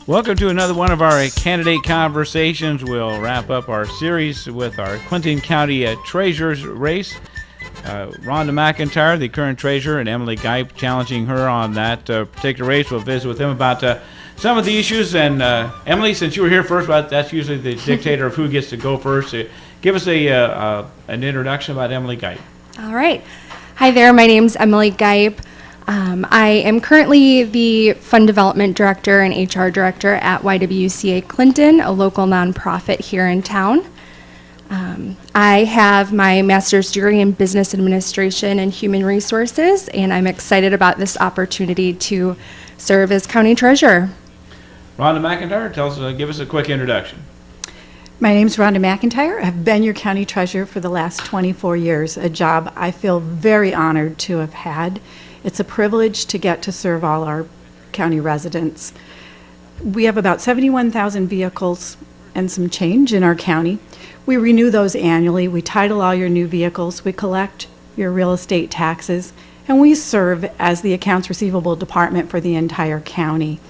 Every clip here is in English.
Welcome to another one of our candidate conversations. We'll wrap up our series with our Clinton County Treasurer's race. Rhonda McIntyre, the current treasurer, and Emily Gipe challenging her on that particular race. We'll visit with them about some of the issues. And Emily, since you were here first, that's usually the dictator of who gets to go first. Give us an introduction about Emily Gipe. All right. Hi there. My name's Emily Gipe. I am currently the Fund Development Director and HR Director at YWCA Clinton, a local nonprofit here in town. I have my master's degree in Business Administration and Human Resources, and I'm excited about this opportunity to serve as County Treasurer. Rhonda McIntyre, give us a quick introduction. My name's Rhonda McIntyre. I've been your County Treasurer for the last 24 years, a job I feel very honored to have had. It's a privilege to get to serve all our county residents. We have about 71,000 vehicles and some change in our county. We renew those annually. We title all your new vehicles. We collect your real estate taxes, and we serve as the accounts receivable department for the entire county.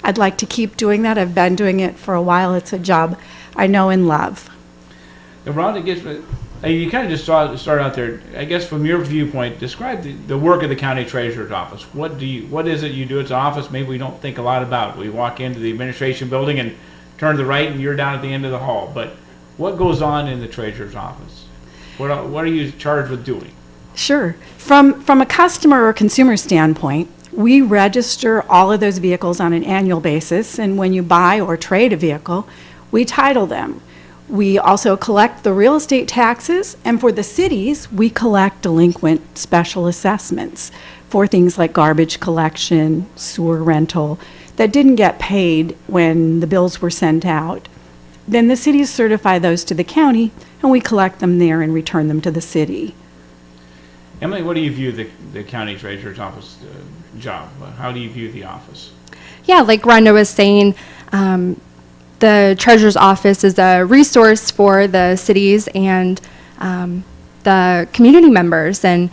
I'd like to keep doing that. I've been doing it for a while. It's a job I know and love. Now, Rhonda, you kind of just start out there. I guess from your viewpoint, describe the work of the county treasurer's office. What is it you do? It's an office maybe we don't think a lot about. We walk into the administration building and turn to the right, and you're down at the end of the hall. But what goes on in the treasurer's office? What are you charged with doing? Sure. From a customer or consumer standpoint, we register all of those vehicles on an annual basis, and when you buy or trade a vehicle, we title them. We also collect the real estate taxes, and for the cities, we collect delinquent special assessments for things like garbage collection, sewer rental, that didn't get paid when the bills were sent out. Then the cities certify those to the county, and we collect them there and return them to the city. Emily, what do you view the county treasurer's office job? How do you view the office? Yeah, like Rhonda was saying, the treasurer's office is a resource for the cities and the community members. And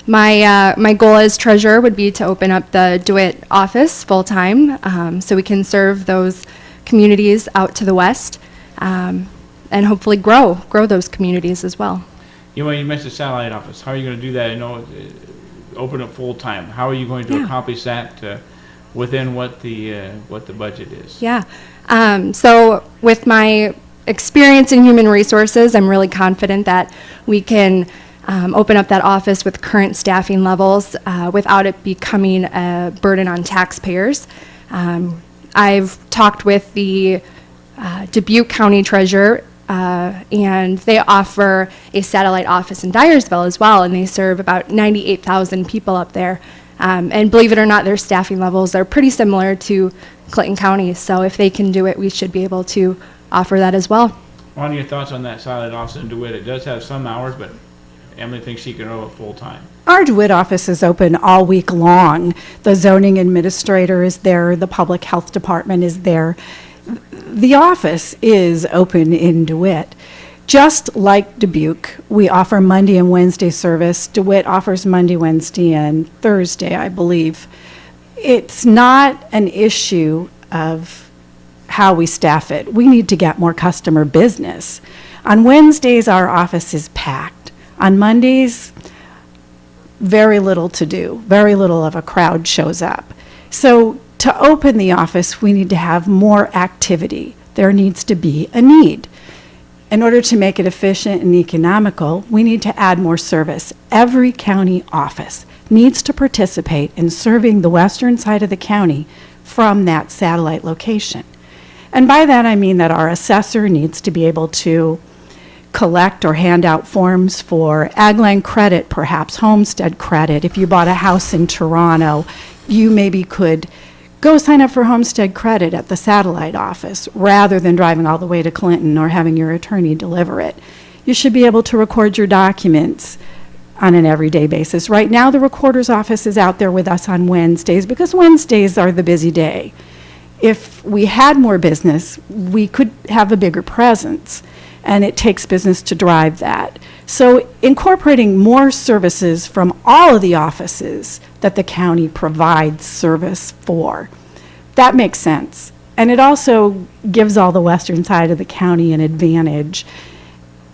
my goal as treasurer would be to open up the DeWitt office full time, so we can serve those communities out to the west, and hopefully grow those communities as well. You mentioned satellite office. How are you going to do that? I know open it full time. How are you going to accomplish that within what the budget is? Yeah. So with my experience in human resources, I'm really confident that we can open up that office with current staffing levels without it becoming a burden on taxpayers. I've talked with the Dubuque County Treasurer, and they offer a satellite office in Dyersville as well, and they serve about 98,000 people up there. And believe it or not, their staffing levels are pretty similar to Clinton County, so if they can do it, we should be able to offer that as well. Ron, your thoughts on that satellite office in DeWitt? It does have some hours, but Emily thinks she can run it full time. Our DeWitt office is open all week long. The zoning administrator is there, the public health department is there. The office is open in DeWitt. Just like Dubuque, we offer Monday and Wednesday service. DeWitt offers Monday, Wednesday, and Thursday, I believe. It's not an issue of how we staff it. We need to get more customer business. On Wednesdays, our office is packed. On Mondays, very little to do. Very little of a crowd shows up. So to open the office, we need to have more activity. There needs to be a need. In order to make it efficient and economical, we need to add more service. Every county office needs to participate in serving the western side of the county from that satellite location. And by that I mean that our assessor needs to be able to collect or hand out forms for ag land credit, perhaps homestead credit. If you bought a house in Toronto, you maybe could go sign up for homestead credit at the satellite office rather than driving all the way to Clinton or having your attorney deliver it. You should be able to record your documents on an everyday basis. Right now, the recorder's office is out there with us on Wednesdays because Wednesdays are the busy day. If we had more business, we could have a bigger presence, and it takes business to drive that. So incorporating more services from all of the offices that the county provides service for That makes sense. And it also gives all the western side of the county an advantage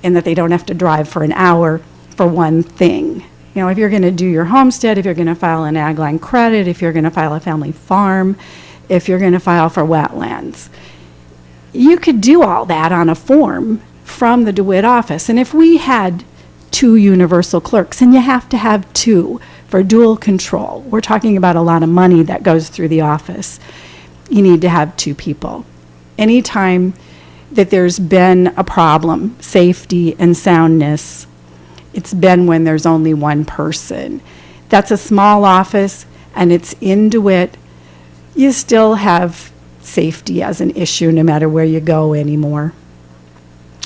in that they don't have to drive for an hour for one thing. You know, if you're going to do your homestead, if you're going to file an ag line credit, if you're going to file a family farm, if you're going to file for wetlands, you could do all that on a form from the DeWitt office. And if we had 2 universal clerks, and you have to have 2 for dual control, we're talking about a lot of money that goes through the office. You need to have 2 people. Anytime that there's been a problem, safety and soundness, it's been when there's only one person. That's a small office, and it's in DeWitt. You still have safety as an issue no matter where you go anymore.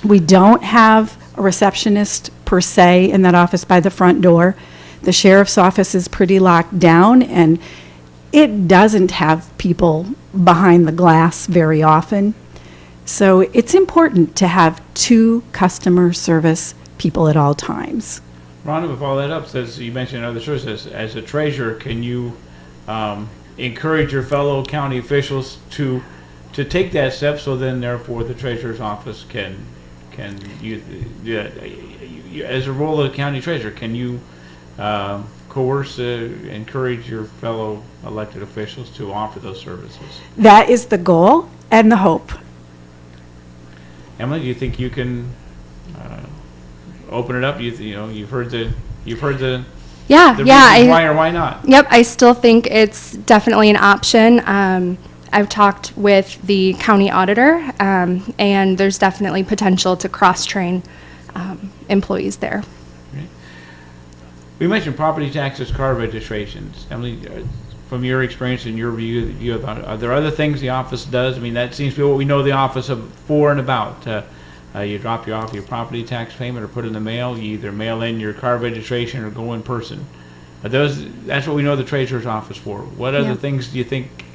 We don't have a receptionist per se in that office by the front door. The sheriff's office is pretty locked down, and it doesn't have people behind the glass very often. So it's important to have 2 customer service people at all times. Rhonda, with all that up, says you mentioned other services. As a treasurer, can you encourage your fellow county officials to take that step, so then therefore the treasurer's office can as a role of the county treasurer, can you coerce, encourage your fellow elected officials to offer those services? That is the goal and the hope. Emily, do you think you can open it up? You've heard the Yeah, the yeah. reasons why or why not. Yep, I still think it's definitely an option. I've talked with the county auditor, and there's definitely potential to cross-train employees there. Okay. We mentioned property taxes, car registrations. Emily, from your experience and your view about it, are there other things the office does? I mean, that seems to be what we know the office for and about. You drop off your property tax payment or put it in the mail. You either mail in your car registration or go in person. That's what we know the treasurer's office for. What other things do you think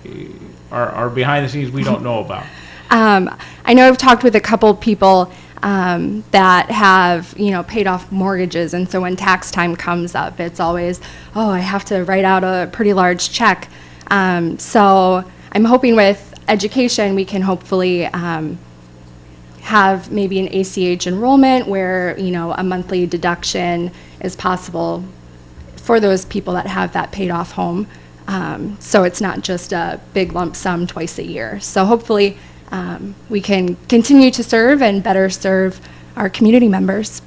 are behind the scenes we don't know about? I know I've talked with a couple people that have, paid off mortgages, and so when tax time comes up, it's always, I have to write out a pretty large check. So I'm hoping with education we can hopefully have maybe an ACH enrollment where, a monthly deduction is possible for those people that have that paid off home. So it's not just a big lump sum twice a year. So hopefully we can continue to serve and better serve our community members.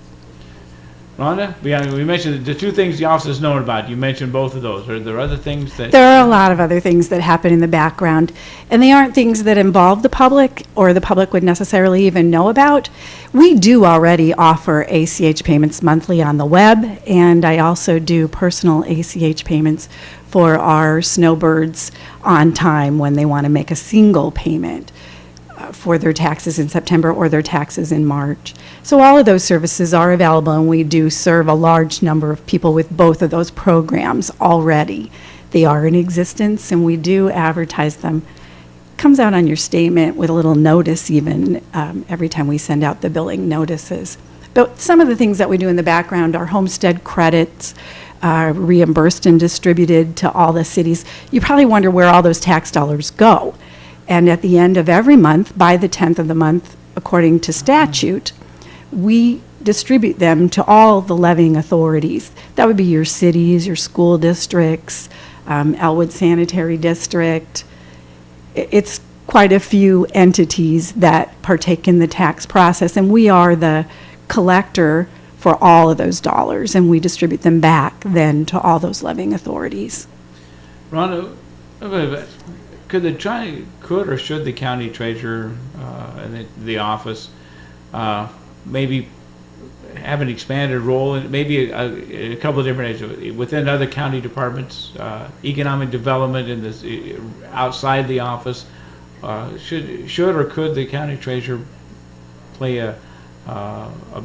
Rhonda, we mentioned the 2 things the office is known about. You mentioned both of those. Are there other things that... There are a lot of other things that happen in the background, and they aren't things that involve the public or the public would necessarily even know about. We do already offer ACH payments monthly on the web, and I also do personal ACH payments for our snowbirds on time when they want to make a single payment for their taxes in September or their taxes in March. So all of those services are available, and we do serve a large number of people with both of those programs already. They are in existence, and we do advertise them. Comes out on your statement with a little notice even every time we send out the billing notices. But some of the things that we do in the background are homestead credits, reimbursed and distributed to all the cities. You probably wonder where all those tax dollars go. And at the end of every month, by the 10th of the month, according to statute, we distribute them to all the levying authorities. That would be your cities, your school districts, Elwood Sanitary District. It's quite a few entities that partake in the tax process, and we are the collector for all of those dollars, and we distribute them back then to all those levying authorities. Rhonda, could or should the county treasurer and the office maybe have an expanded role, and maybe a couple of different areas within other county departments, economic development in this outside the office? Should or could the county treasurer play a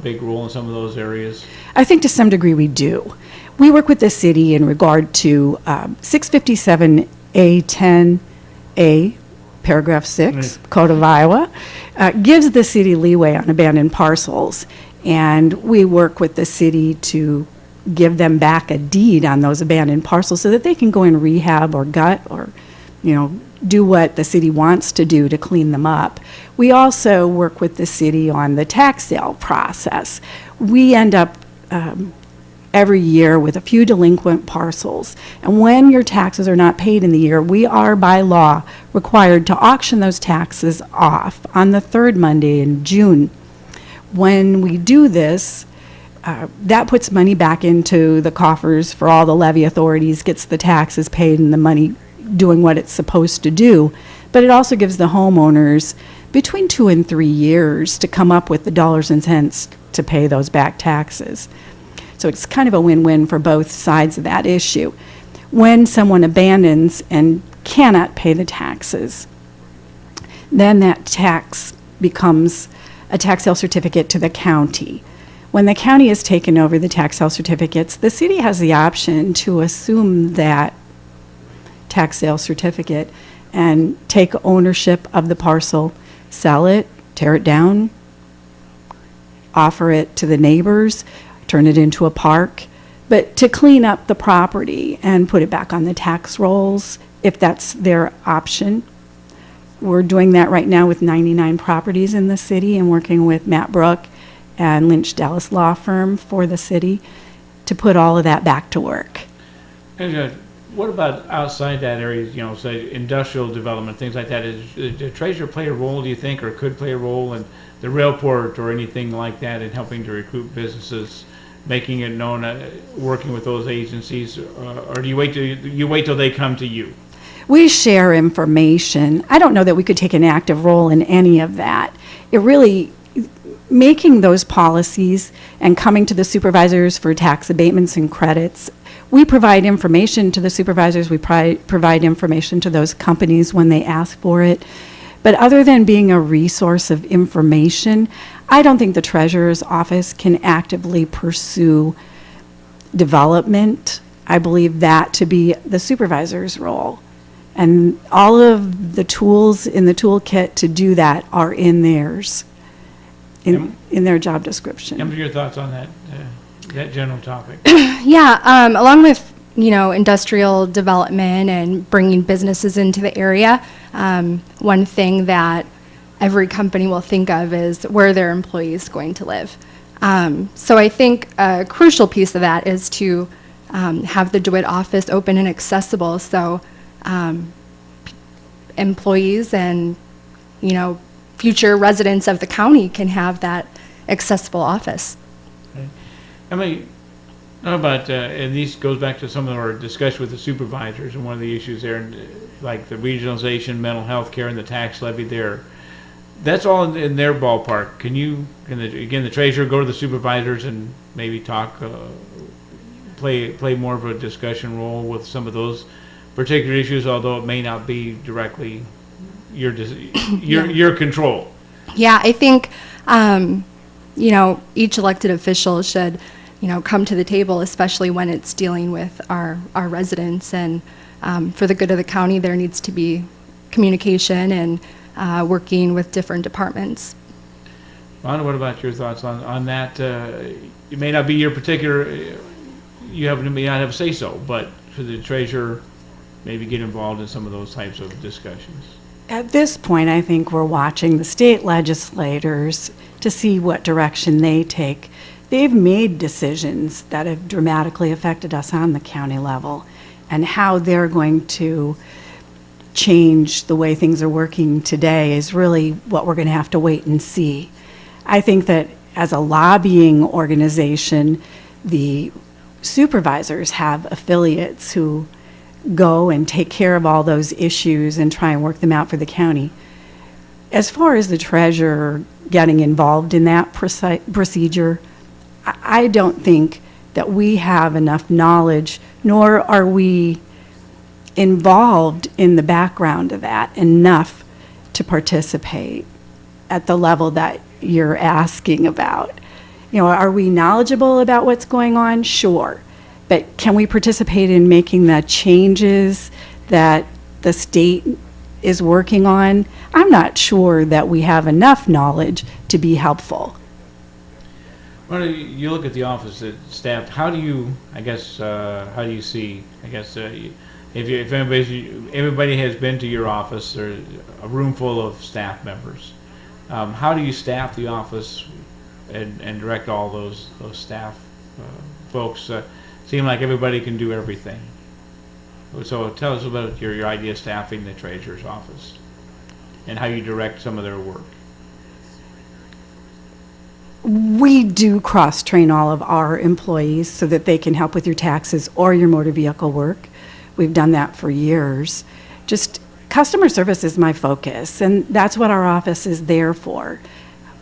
big role in some of those areas? I think to some degree we do. We work with the city in regard to 657A10A, paragraph 6, Code of Iowa, gives the city leeway on abandoned parcels. And we work with the city to give them back a deed on those abandoned parcels so that they can go in rehab or gut or do what the city wants to do to clean them up. We also work with the city on the tax sale process. We end up every year with a few delinquent parcels. And when your taxes are not paid in the year, we are by law required to auction those taxes off on the third Monday in June. When we do this, that puts money back into the coffers for all the levy authorities, gets the taxes paid and the money doing what it's supposed to do. But it also gives the homeowners between 2 and 3 years to come up with the dollars and cents to pay those back taxes. So it's kind of a win-win for both sides of that issue. When someone abandons and cannot pay the taxes, then that tax becomes a tax sale certificate to the county. When the county has taken over the tax sale certificates, the city has the option to assume that tax sale certificate and take ownership of the parcel, sell it, tear it down, offer it to the neighbors, turn it into a park, but to clean up the property and put it back on the tax rolls if that's their option. We're doing that right now with 99 properties in the city and working with Matt Brook and Lynch Dallas Law Firm for the city to put all of that back to work. And, what about outside that area, say industrial development, things like that? Does the treasurer play a role, do you think, or could play a role in the railport or anything like that in helping to recruit businesses, making it known, working with those agencies, or do you wait till they come to you? We share information. I don't know that we could take an active role in any of that. It really, making those policies and coming to the supervisors for tax abatements and credits, we provide information to the supervisors. We provide information to those companies when they ask for it. But other than being a resource of information, I don't think the treasurer's office can actively pursue development. I believe that to be the supervisor's role. And all of the tools in the toolkit to do that are in theirs, in their job description. What are your thoughts on that general topic? Yeah, along with, industrial development and bringing businesses into the area, one thing that every company will think of is where their employees going to live. So I think a crucial piece of that is to have the DeWitt office open and accessible so employees and, future residents of the county can have that accessible office. Okay. How about, and this goes back to some of our discussion with the supervisors, and one of the issues there, like the regionalization, mental health care, and the tax levy there. That's all in their ballpark. Can the treasurer go to the supervisors and maybe talk, play more of a discussion role with some of those particular issues, although it may not be directly your control? Yeah, I think, each elected official should, come to the table, especially when it's dealing with our residents. And for the good of the county, there needs to be communication and working with different departments. Rhonda, what about your thoughts on that? It may not be your particular, may not have a say-so, but should the treasurer maybe get involved in some of those types of discussions? At this point, I think we're watching the state legislators to see what direction they take. They've made decisions that have dramatically affected us on the county level, and how they're going to change the way things are working today is really what we're going to have to wait and see. I think that as a lobbying organization, the supervisors have affiliates who go and take care of all those issues and try and work them out for the county. As far as the treasurer getting involved in that procedure, I don't think that we have enough knowledge, nor are we involved in the background of that enough to participate at the level that you're asking about. Are we knowledgeable about what's going on? Sure. But can we participate in making the changes that the state is working on? I'm not sure that we have enough knowledge to be helpful. Well, you look at the office that's staffed. How do you see? if everybody has been to your office, there's a room full of staff members. How do you staff the office and direct all those staff folks? Seem like everybody can do everything. So tell us about your idea of staffing the treasurer's office and how you direct some of their work. We do cross-train all of our employees so that they can help with your taxes or your motor vehicle work. We've done that for years. Just customer service is my focus, and that's what our office is there for.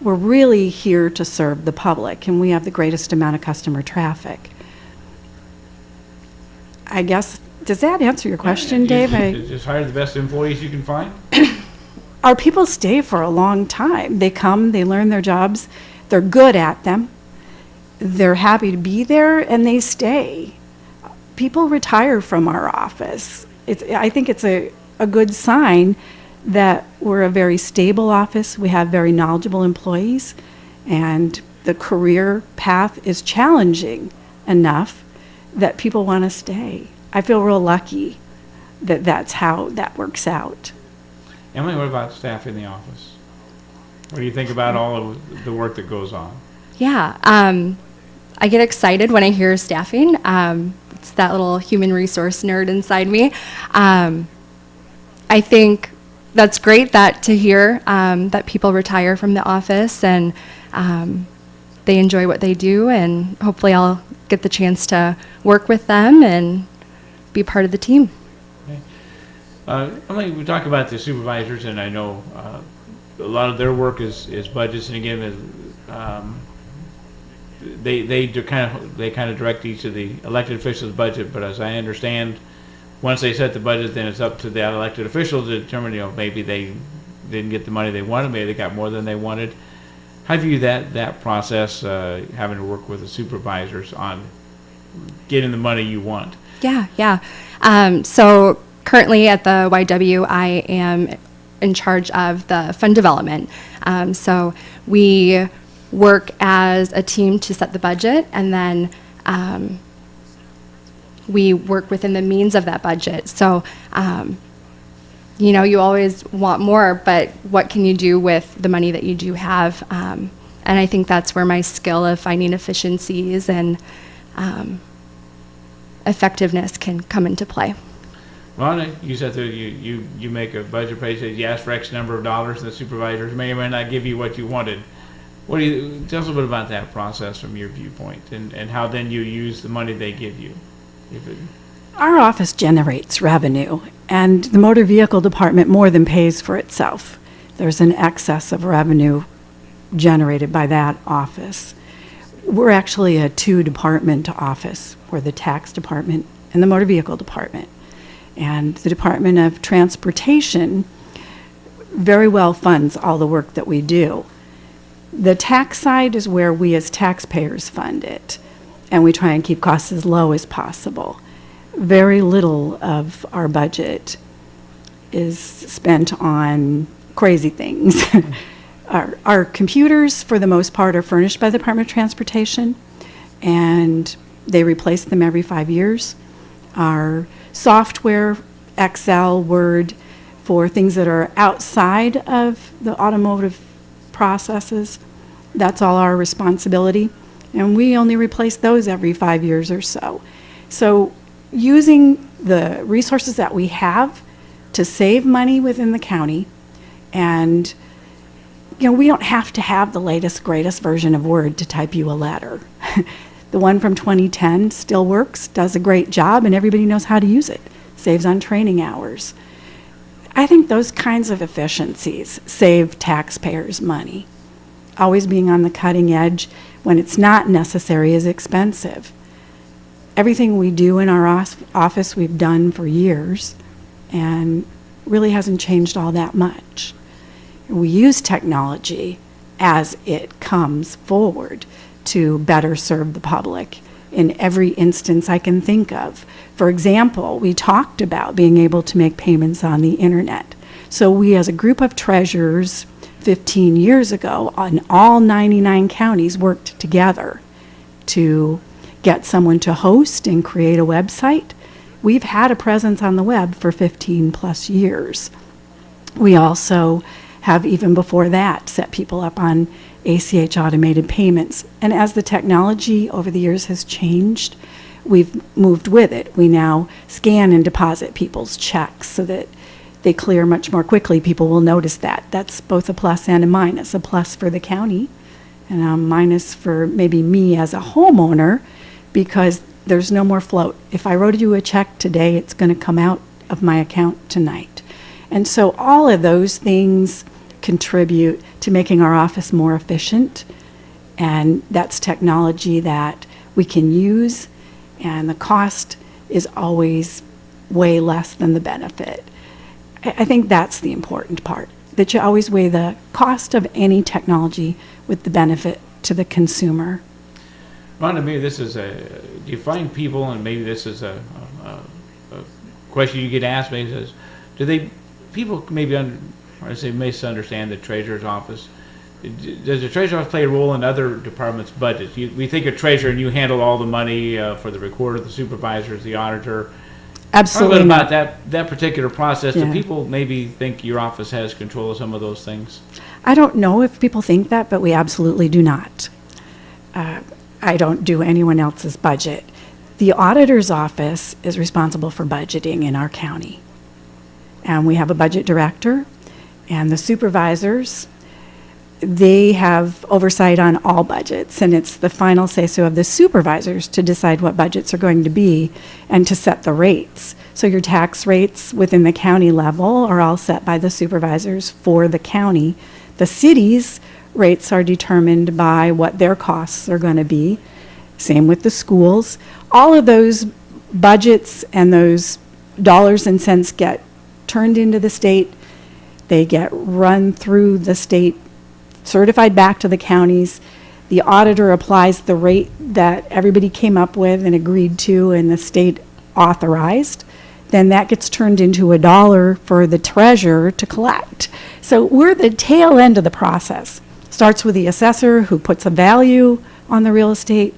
We're really here to serve the public, and we have the greatest amount of customer traffic. I guess, does that answer your question, Dave? Just hire the best employees you can find? Our people stay for a long time. They come, they learn their jobs, they're good at them, they're happy to be there, and they stay. People retire from our office. I think it's a good sign that we're a very stable office. We have very knowledgeable employees, and the career path is challenging enough that people want to stay. I feel real lucky that that's how that works out. Emily, what about staff in the office? What do you think about all of the work that goes on? Yeah, I get excited when I hear staffing. It's that little human resource nerd inside me. I think that's great to hear that people retire from the office and they enjoy what they do, and hopefully I'll get the chance to work with them and be part of the team. Okay. Emily, we talk about the supervisors, and I know a lot of their work is budgets, and again, they kind of direct each of the elected officials' budget. But as I understand, once they set the budget, then it's up to the elected officials to determine, maybe they didn't get the money they wanted, maybe they got more than they wanted. How do you that process, having to work with the supervisors on getting the money you want? Yeah. So currently at the YW, I am in charge of the fund development. So we work as a team to set the budget, and then we work within the means of that budget. So, you always want more, but what can you do with the money that you do have? And I think that's where my skill of finding efficiencies and effectiveness can come into play. Rhonda, you said that you make a budget page, you ask for X number of dollars, and the supervisors may or may not give you what you wanted. Tell us a little bit about that process from your viewpoint, and how then you use the money they give you. Our office generates revenue, and the motor vehicle department more than pays for itself. There's an excess of revenue generated by that office. We're actually a two-department office. We're the tax department and the motor vehicle department. And the Department of Transportation very well funds all the work that we do. The tax side is where we as taxpayers fund it, and we try and keep costs as low as possible. Very little of our budget is spent on crazy things. Our computers, for the most part, are furnished by the Department of Transportation, and they replace them every 5 years. Our software, Excel, Word, for things that are outside of the automotive processes, that's all our responsibility. And we only replace those every 5 years or so. So using the resources that we have to save money within the county, and we don't have to have the latest, greatest version of Word to type you a letter. The one from 2010 still works, does a great job, and everybody knows how to use it. Saves on training hours. I think those kinds of efficiencies save taxpayers money. Always being on the cutting edge when it's not necessary is expensive. Everything we do in our office we've done for years, and really hasn't changed all that much. We use technology as it comes forward to better serve the public in every instance I can think of. For example, we talked about being able to make payments on the internet. So we, as a group of treasurers 15 years ago, on all 99 counties, worked together to get someone to host and create a website, we've had a presence on the web for 15 plus years. We also have, even before that, set people up on ACH automated payments. And as the technology over the years has changed, we've moved with it. We now scan and deposit people's checks so that they clear much more quickly. People will notice that. That's both a plus and a minus. A plus for the county and a minus for maybe me as a homeowner, because there's no more float. If I wrote you a check today, it's going to come out of my account tonight. And so all of those things contribute to making our office more efficient, and that's technology that we can use, and the cost is always way less than the benefit. I think that's the important part, that you always weigh the cost of any technology with the benefit to the consumer. Rhonda, maybe this is do you find people, and maybe this is a question you get asked, maybe says, people maybe misunderstand the treasurer's office. Does the treasurer's office play a role in other departments' budgets? We think of treasurer and you handle all the money for the recorder, the supervisors, the auditor. Absolutely Talk not. about that particular process. Yeah. Do people maybe think your office has control of some of those things? I don't know if people think that, but we absolutely do not. I don't do anyone else's budget. The auditor's office is responsible for budgeting in our county. And we have a budget director, and the supervisors, they have oversight on all budgets, and it's the final say-so of the supervisors to decide what budgets are going to be and to set the rates. So your tax rates within the county level are all set by the supervisors for the county. The city's rates are determined by what their costs are going to be. Same with the schools. All of those budgets and those dollars and cents get turned into the state. They get run through the state, certified back to the counties. The auditor applies the rate that everybody came up with and agreed to and the state authorized. Then that gets turned into $1 for the treasurer to collect. So we're the tail end of the process. Starts with the assessor, who puts a value on the real estate.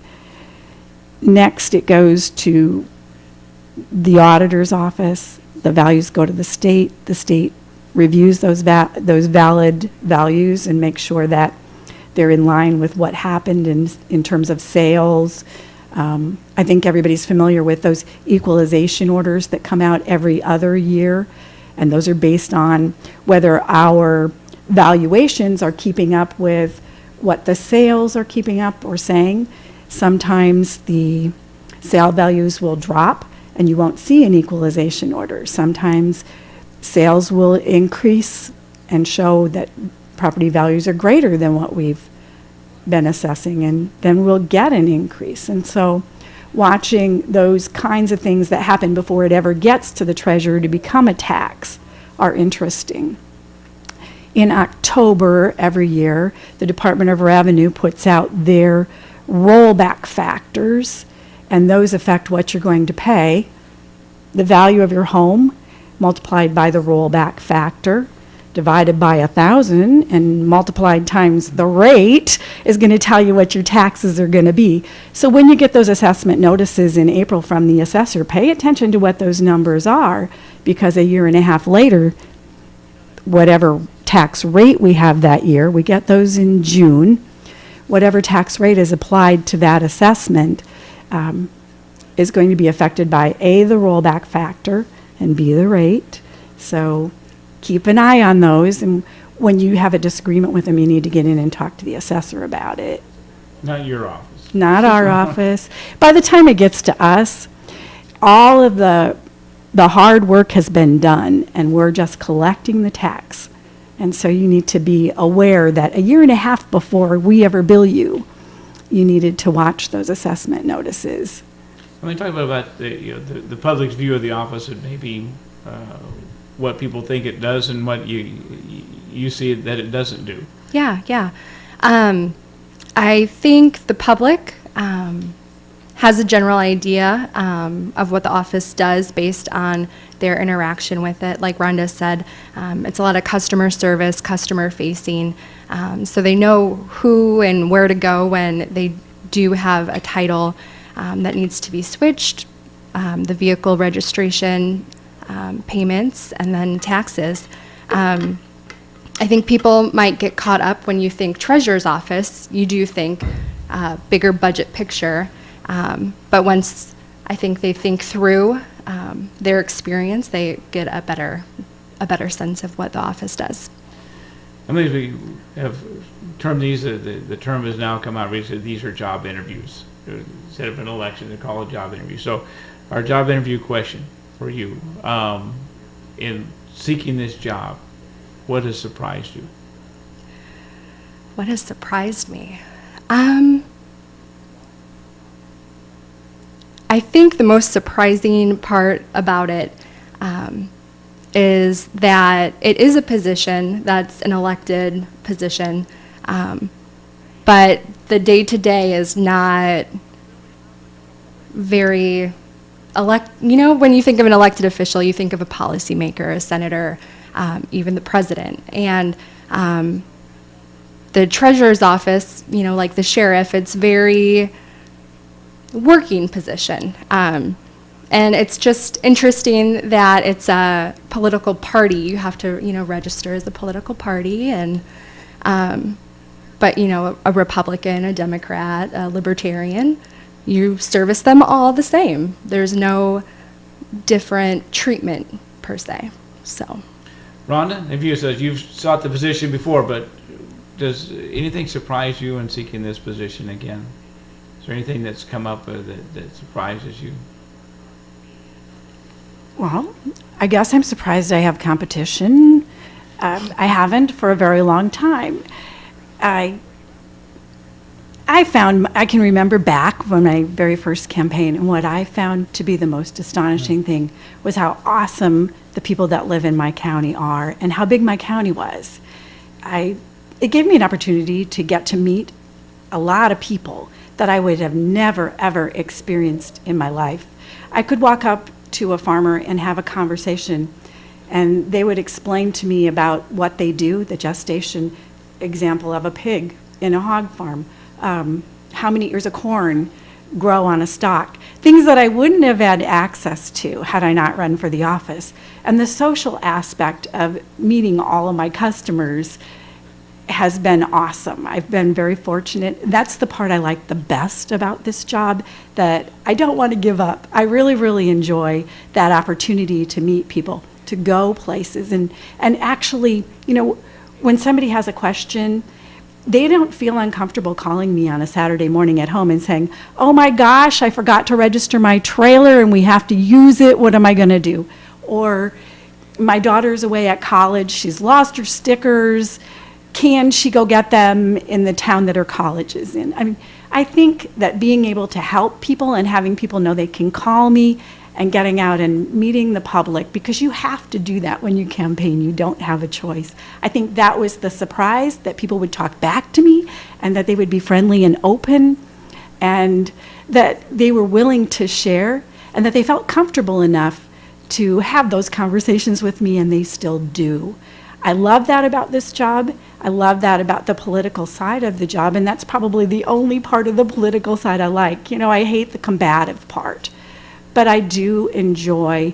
Next, it goes to the auditor's office. The values go to the state. The state reviews those valid values and makes sure that they're in line with what happened in terms of sales. I think everybody's familiar with those equalization orders that come out every other year, and those are based on whether our valuations are keeping up with what the sales are keeping up or saying. Sometimes the sale values will drop and you won't see an equalization order. Sometimes sales will increase and show that property values are greater than what we've been assessing, and then we'll get an increase. And so watching those kinds of things that happen before it ever gets to the treasurer to become a tax are interesting. In October every year, the Department of Revenue puts out their rollback factors, and those affect what you're going to pay. The value of your home multiplied by the rollback factor divided by 1,000 and multiplied times the rate is going to tell you what your taxes are going to be. So when you get those assessment notices in April from the assessor, pay attention to what those numbers are, because a year and a half later, whatever tax rate we have that year, we get those in June, whatever tax rate is applied to that assessment is going to be affected by A, the rollback factor, and B, the rate. So keep an eye on those, and when you have a disagreement with them, you need to get in and talk to the assessor about it. Not your office. Not our office. By the time it gets to us, all of the hard work has been done, and we're just collecting the tax. And so you need to be aware that a year and a half before we ever bill you, you needed to watch those assessment notices. Let me talk about the public's view of the office, and maybe what people think it does and what you see that it doesn't do. Yeah. I think the public has a general idea of what the office does based on their interaction with it. Like Rhonda said, it's a lot of customer service, customer facing, so they know who and where to go when they do have a title that needs to be switched, the vehicle registration payments, and then taxes. I think people might get caught up when you think treasurer's office. You do think bigger budget picture, but once I think they think through their experience, they get a better sense of what the office does. I mean, we have termed these, the term has now come out recently, these are job interviews. Instead of an election, they call it job interview. So our job interview question for you, in seeking this job, what has surprised you? What has surprised me? I think the most surprising part about it is that it is a position that's an elected position, but the day-to-day is not very when you think of an elected official, you think of a policymaker, a senator, even the president. And the treasurer's office, like the sheriff, it's very working position. And it's just interesting that it's a political party. You have to, register as a political party, and but a Republican, a Democrat, a Libertarian, you service them all the same. There's no different treatment per se. So, Rhonda, if you've sought the position before, but does anything surprise you in seeking this position again? Is there anything that's come up that surprises you? Well, I guess I'm surprised I have competition. I haven't for a very long time. I can remember back when my very first campaign, and what I found to be the most astonishing thing was how awesome the people that live in my county are and how big my county was. It gave me an opportunity to get to meet a lot of people that I would have never, ever experienced in my life. I could walk up to a farmer and have a conversation, and they would explain to me about what they do, the gestation example of a pig in a hog farm, how many ears of corn grow on a stalk, things that I wouldn't have had access to had I not run for the office. And the social aspect of meeting all of my customers has been awesome. I've been very fortunate. That's the part I like the best about this job, that I don't want to give up. I really, really enjoy that opportunity to meet people, to go places, and actually, when somebody has a question, they don't feel uncomfortable calling me on a Saturday morning at home and saying, "Oh my gosh, I forgot to register my trailer and we have to use it. What am I going to do?" Or, "My daughter's away at college. She's lost her stickers. Can she go get them in the town that her college is in?" I mean, I think that being able to help people and having people know they can call me, and getting out and meeting the public, because you have to do that when you campaign. You don't have a choice. I think that was the surprise, that people would talk back to me and that they would be friendly and open, and that they were willing to share, and that they felt comfortable enough to have those conversations with me, and they still do. I love that about this job. I love that about the political side of the job, and that's probably the only part of the political side I like. I hate the combative part. But I do enjoy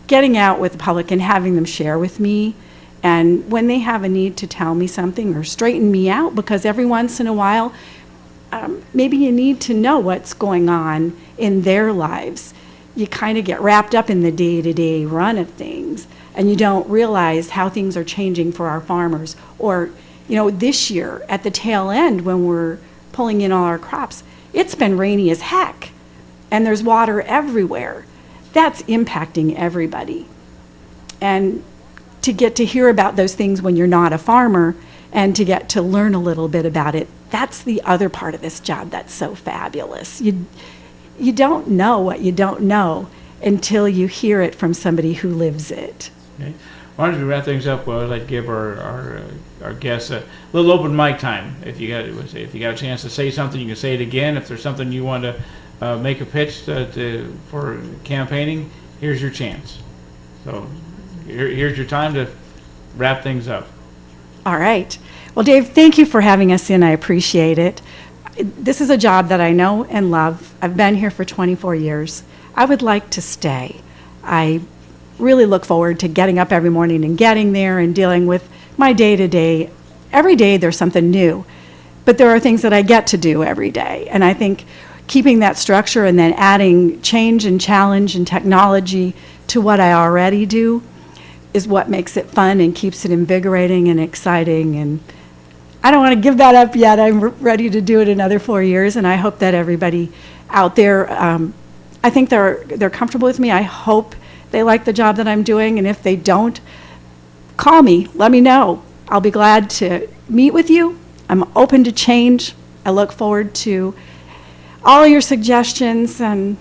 getting out with the public and having them share with me. And when they have a need to tell me something or straighten me out, because every once in a while, maybe you need to know what's going on in their lives. You kind of get wrapped up in the day-to-day run of things, and you don't realize how things are changing for our farmers. Or, this year at the tail end, when we're pulling in all our crops, it's been rainy as heck. And there's water everywhere. That's impacting everybody. And to get to hear about those things when you're not a farmer, and to get to learn a little bit about it, that's the other part of this job that's so fabulous. You don't know what you don't know until you hear it from somebody who lives it. Okay. Why don't we wrap things up? Well, I'd like to give our guests a little open mic time. If you got a chance to say something, you can say it again. If there's something you want to make a pitch for campaigning, here's your chance. So here's your time to wrap things up. All right. Well, Dave, thank you for having us in. I appreciate it. This is a job that I know and love. I've been here for 24 years. I would like to stay. I really look forward to getting up every morning and getting there and dealing with my day-to-day. Every day there's something new, but there are things that I get to do every day. And I think keeping that structure and then adding change and challenge and technology to what I already do is what makes it fun and keeps it invigorating and exciting. And I don't want to give that up yet. I'm ready to do it another 4 years, and I hope that everybody out there, I think they're comfortable with me. I hope they like the job that I'm doing, and if they don't, call me, let me know. I'll be glad to meet with you. I'm open to change. I look forward to all your suggestions and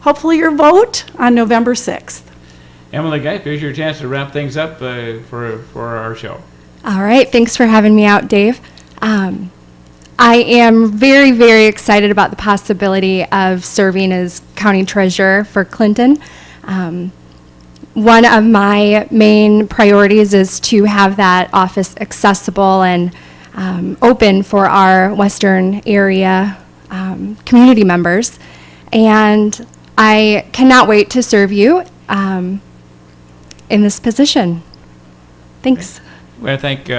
hopefully your vote on November 6th. Emily Gipe, here's your chance to wrap things up for our show. All right, thanks for having me out, Dave. I am very, very excited about the possibility of serving as county treasurer for Clinton. One of my main priorities is to have that office accessible and open for our Western area community members. And I cannot wait to serve you in this position. Thanks. We want to thank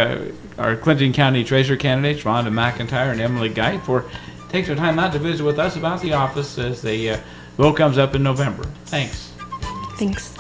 our Clinton County Treasurer candidates, Rhonda McIntyre and Emily Gipe, for taking some time out to visit with us about the office as the vote comes up in November. Thanks. Thanks.